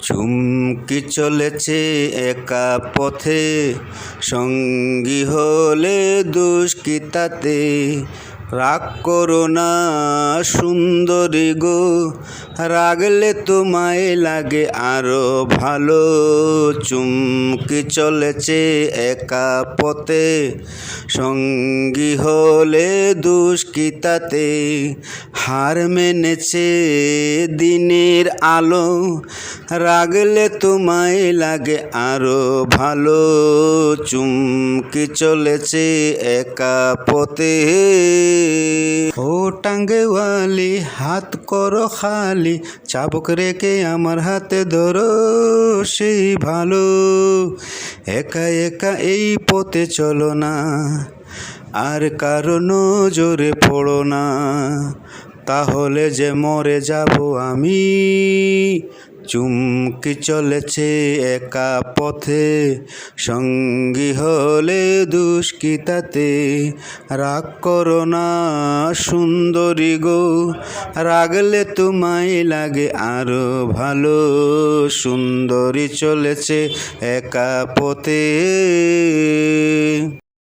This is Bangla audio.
চুমকি চলেছে একা পথে, সঙ্গী হলে দোষ কি তাতে? রাগ করো না সুন্দরী গো, রাগলে তোমায় লাগে আরো ভালো। চুমকি চলেছে একা পথে, সঙ্গী হলে দোষ কি তাতে? হার মেনেছে দিনের আলো, রাগলে তোমায় লাগে আরো ভালো। চুমকি চলেছে একা পথে। ও টাঙ্গেওয়ালি হাত করো খালি, চাবুক রেখে আমার হাতে ধরো সেই ভালো। একা একা এই পথে চলো না, আর কারো নজরে পড়ো না, তাহলে যে মরে যাব আমি। চুমকি চলেছে একা পথে, সঙ্গী হলে দোষ কি তাতে? রাগ করো না সুন্দরী গো, রাগলে তোমায় লাগে আরো ভালো। সুন্দরী চলেছে একা পথে।